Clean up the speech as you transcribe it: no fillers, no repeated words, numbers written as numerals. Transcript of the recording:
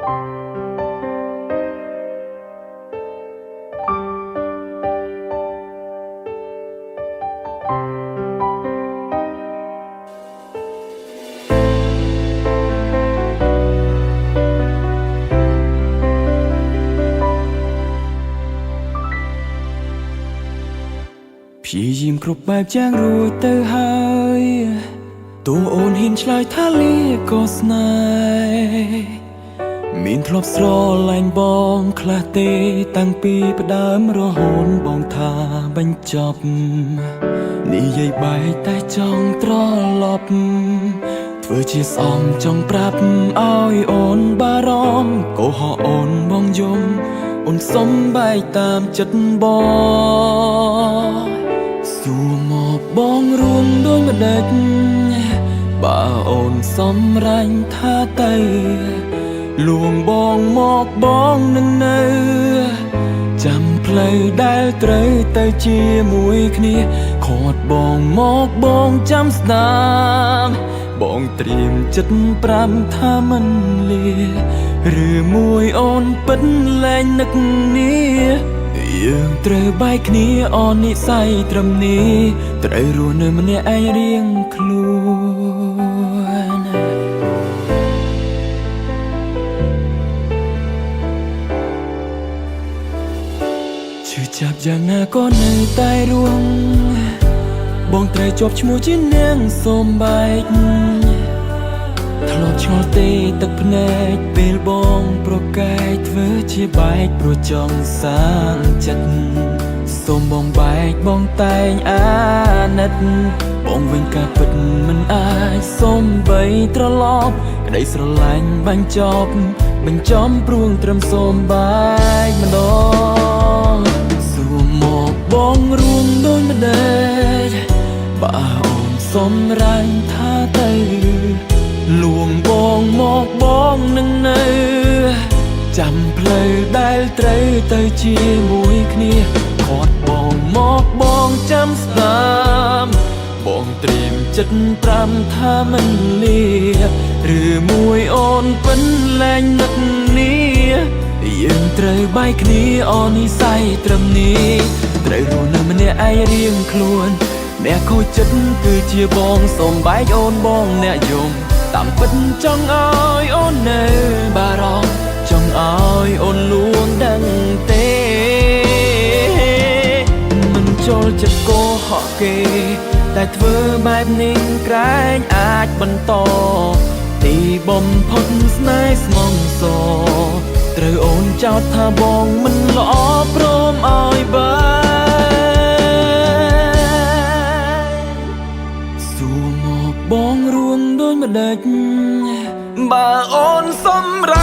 ព្យាយាមគ្រប់បែបយ៉ាងរួចទៅហើយតួអូនហ៊ានឆ្លើយថាលាក៏ស្នេហ៍មានធ្លាប់ស្រឡាញ់បងខ្លះទេតាំងពីផ្ដើមរហូតបងថាបញ្ចប់និយាយបែកតែចង់ត្រឡប់ធ្វើជាស្អំចង់ប្រាប់ឲ្យអូនបារម្ភកុហកអូនបងយំអូនសុំបែកតាមចិត្តបងសួរមកបងរួមដូចម្ដេចបើអូនសំរាញ់ថាទៅលួងបងមកបងនឹងនៅចាំផ្លូវដែលត្រូវទៅជាមួយគ្នាខាត់បងមកបងចាំស្ដាប់បងត្រៀមចិត្ត5ថាមិនលាឬមួយអូនពិតលែងនឹកនេះយើងត្រូវបែកគ្នាអននិស័យត្រឹមនេះត្រូវរស់នៅម្នាក់ឯងរៀងខ្លួនឈឺចាប់យ៉ាងណាក៏នៅតែរួងបងត្រូវជាប់ឈ្មោះជានាងសូមបែកធ្លាប់ឆ្ងល់ទេទឹកភ្នែកពេលបងប្រកែកធ្វើជាបែកព្រោះចង់សាងចិត្តសូមបងបែកបងតែងអាណិតបងវិញការពិតមិនអាចសូមបីត្រឡប់ក្តីស្រឡាញ់បញ្ចប់បញ្ចំព្រួងត្រឹមសូមបែកម្ដងសួរមកបងរួមដូចម្ដេចបើអូនសំរាញ់ថាទៅលួងបងមកបងនឹងនៅចាំផ្លូវដែលត្រូវទៅជាមួយគ្នាខាត់បងមកបងចាំស្ដាប់បងត្រៀមចិត្ត5ថាមិនលាឬមួយអូនពិនលែងនឹកនេះយើងត្រូវបែកគ្នាអននិស័យត្រឹមនេះត្រូវរស់នៅម្នាក់ឯងរៀងខ្លួនអ្នកខូចចិត្តគឺជាបងសូមបែកអូនបងអ្នកយំតាមពិតចង់ឲ្យអូននៅបារម្ភចង់ឲ្យអូនលួងដឹងទេមិនចូលចិត្តកុហកគេតែធ្វើបែបនេះក្រែងអាចបន្តទីបំផុតស្នេហ៍ស្មងសត្រូវអូនចោទថាបងមិនល្អព្រមឲ្យបែសួរមកបងរួមដូចម្ដេចបើអូនសំរា